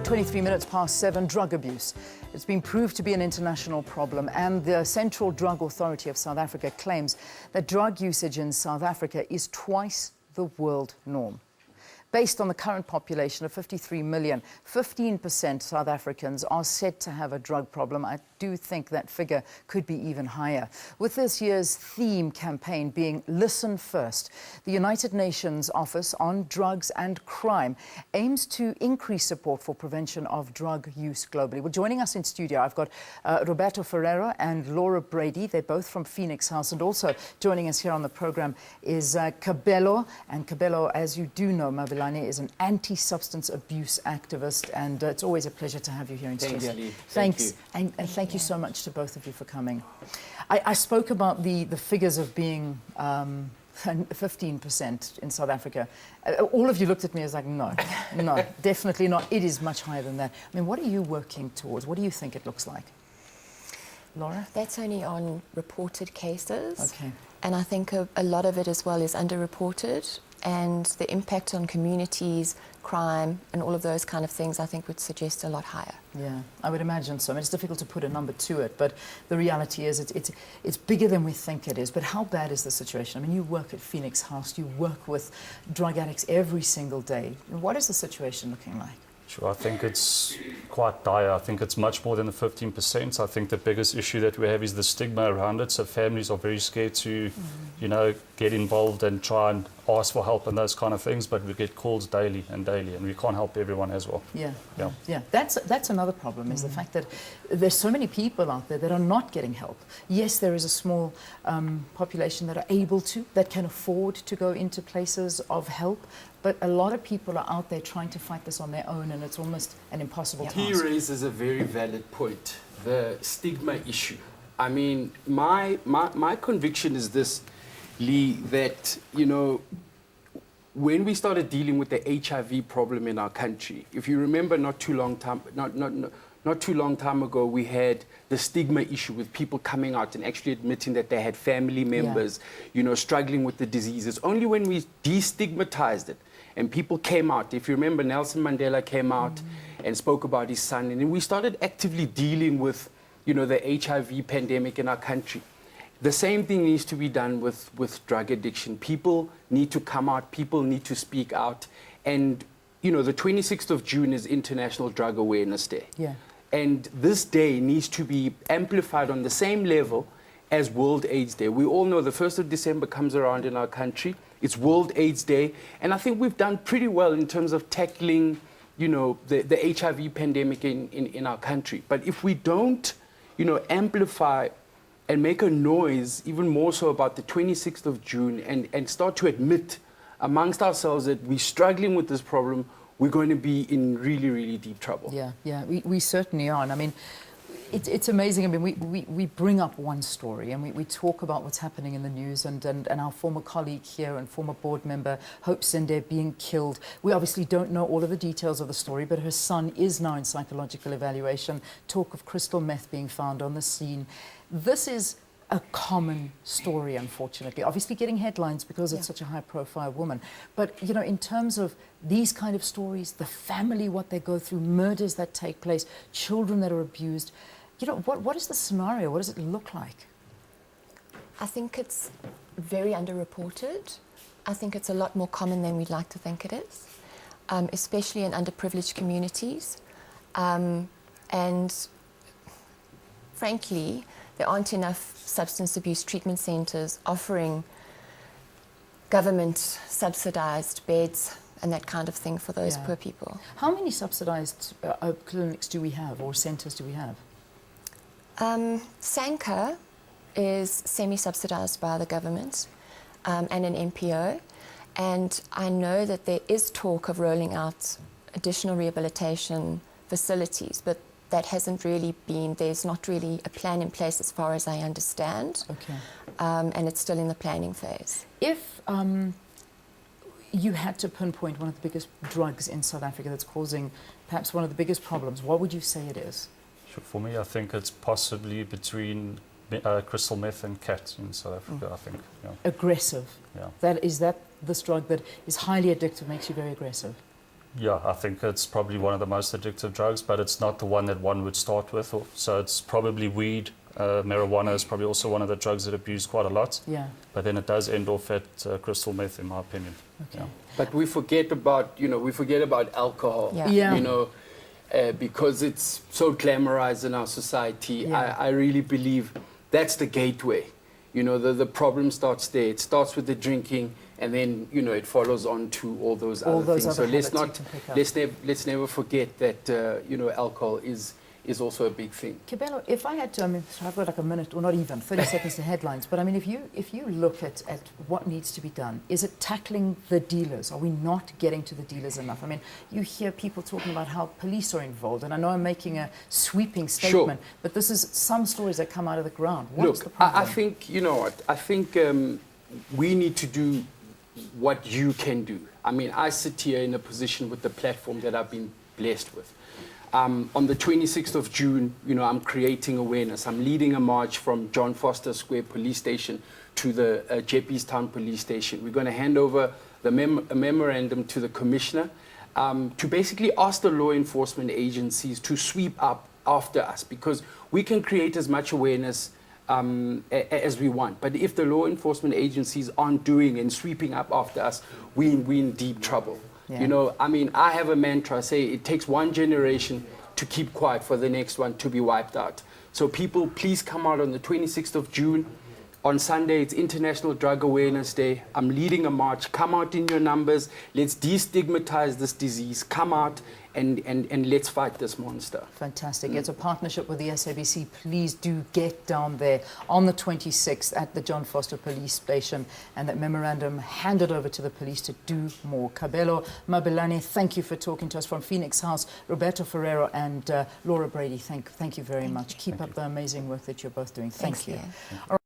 23 minutes past 7, drug abuse. It's been proved to be an international problem, and the Central Drug Authority of South Africa claims that drug usage in South Africa is twice the world norm. Based on the current population of 53 million, 15% South Africans are said to have a drug problem. I do think that figure could be even higher. With this year's theme campaign being Listen First, the United Nations Office on Drugs and Crime aims to increase support for prevention of drug use globally. Well, joining us in studio, I've got Roberto Ferrero and Laura Brady. They're both from Phoenix House, and also joining us here on the program is Kabelo. And Kabelo, as you do know, Mabalane is an anti-substance abuse activist, and it's always a pleasure to have you here in studio. Thanks, and thank you so much to both of you for coming. I spoke about the figures of being 15% in South Africa. All of you looked at me as like, no, definitely not. It is much higher than that. I mean, what are you working towards? What do you think it looks like? Laura? That's only on reported cases. Okay. And I think a lot of it as well is underreported, and the impact on communities, crime, and all of those kind of things, I think would suggest a lot higher. Yeah, I would imagine so. I mean, it's difficult to put a number to it, but the reality is it's bigger than we think it is. But how bad is the situation? I mean, you work at Phoenix House, you work with drug addicts every single day. What is the situation looking like? Sure, I think it's quite dire. I think it's much more than the 15%. I think the biggest issue that we have is the stigma around it. So families are very scared to, get involved and try and ask for help and those kind of things. But we get calls daily, and we can't help everyone as well. Yeah. That's another problem, is the fact that there's so many people out there that are not getting help. Yes, there is a small population that are able to, that can afford to go into places of help. But a lot of people are out there trying to fight this on their own, and it's almost an impossible task. He raises a very valid point, the stigma issue. I mean, my conviction is this, Lee, that, when we started dealing with the HIV problem in our country, if you remember not too long time ago, we had the stigma issue with people coming out and actually admitting that they had family members, struggling with the disease. It's only when we destigmatized it and people came out. If you remember, Nelson Mandela came out and spoke about his son, and then we started actively dealing with, the HIV pandemic in our country. The same thing needs to be done with drug addiction. People need to come out, people need to speak out. And, the 26th of June is International Drug Awareness Day. Yeah. And this day needs to be amplified on the same level as World AIDS Day. We all know the 1st of December comes around in our country. It's World AIDS Day. And I think we've done pretty well in terms of tackling, the HIV pandemic in our country. But if we don't, amplify and make a noise even more so about the 26th of June and start to admit amongst ourselves that we're struggling with this problem, we're going to be in really, really deep trouble. Yeah, we certainly are. And I mean, it's amazing. I mean, we bring up one story and we talk about what's happening in the news, and our former colleague here and former board member, Hope Sinde, being killed. We obviously don't know all of the details of the story, but her son is now in psychological evaluation. Talk of crystal meth being found on the scene. This is a common story, unfortunately. Obviously getting headlines because it's such a high-profile woman. But, in terms of these kind of stories, the family, what they go through, murders that take place, children that are abused, what is the scenario? What does it look like? I think it's very underreported. I think it's a lot more common than we'd like to think it is, especially in underprivileged communities. And frankly, there aren't enough substance abuse treatment centres offering government-subsidised beds and that kind of thing for those poor people. How many subsidised clinics do we have, or centres do we have? Sanka is semi-subsidised by the government and an NPO. And I know that there is talk of rolling out additional rehabilitation facilities, but that hasn't really been, there's not really a plan in place as far as I understand. Okay. And it's still in the planning phase. If you had to pinpoint one of the biggest drugs in South Africa that's causing perhaps one of the biggest problems, what would you say it is? Sure, for me, I think it's possibly between crystal meth and cat in South Africa, I think. Aggressive. Yeah. Is that this drug that is highly addictive, makes you very aggressive? Yeah, I think it's probably one of the most addictive drugs, but it's not the one that one would start with. So it's probably weed. Marijuana is probably also one of the drugs that are abused quite a lot. Yeah. But then it does end off at crystal meth, in my opinion. Okay. Yeah. But we forget about, alcohol, Yeah. Yeah. Because it's so glamorized in our society. Yeah. I really believe that's the gateway. The problem starts there. It starts with the drinking, and then, it follows on to all those other things. Other So let's habits you not, can pick up. let's never forget that, alcohol is also a big thing. Kabelo, if I had to, so I've got like a minute, or not even, 30 seconds to headlines, but if you look at what needs to be done, is it tackling the dealers? Are we not getting to the dealers enough? You hear people talking about how police are involved, and I know I'm making a sweeping statement, but this is some stories that come out of the ground. What's the problem? I think, I think we need to do what you can do. I sit here in a position with the platform that I've been blessed with. On the 26th of June, I'm creating awareness. I'm leading a march from John Voster Square Police Station to the Jeppies Town Police Station. We're going to hand over a memorandum to the Commissioner to basically ask the law enforcement agencies to sweep up after us, because we can create as much awareness as we want. But if the law enforcement agencies aren't doing and sweeping up after us, we're in deep trouble. Yeah. I have a mantra. I say it takes one generation to keep quiet for the next one to be wiped out. So people, please come out on the 26th of June. On Sunday, it's International Drug Awareness Day. I'm leading a march. Come out in your numbers. Let's destigmatize this disease. Come out and let's fight this monster. Fantastic. It's a partnership with the SABC. Please do get down there on the 26th at the John Voster Police Station, and that memorandum handed over to the police to do more. Kabelo Mabalane, thank you for talking to us from Phoenix House. Roberto Ferrero and Laura Brady, thank you very much. Keep up the amazing work that you're both doing. Thank you. Thanks, All right.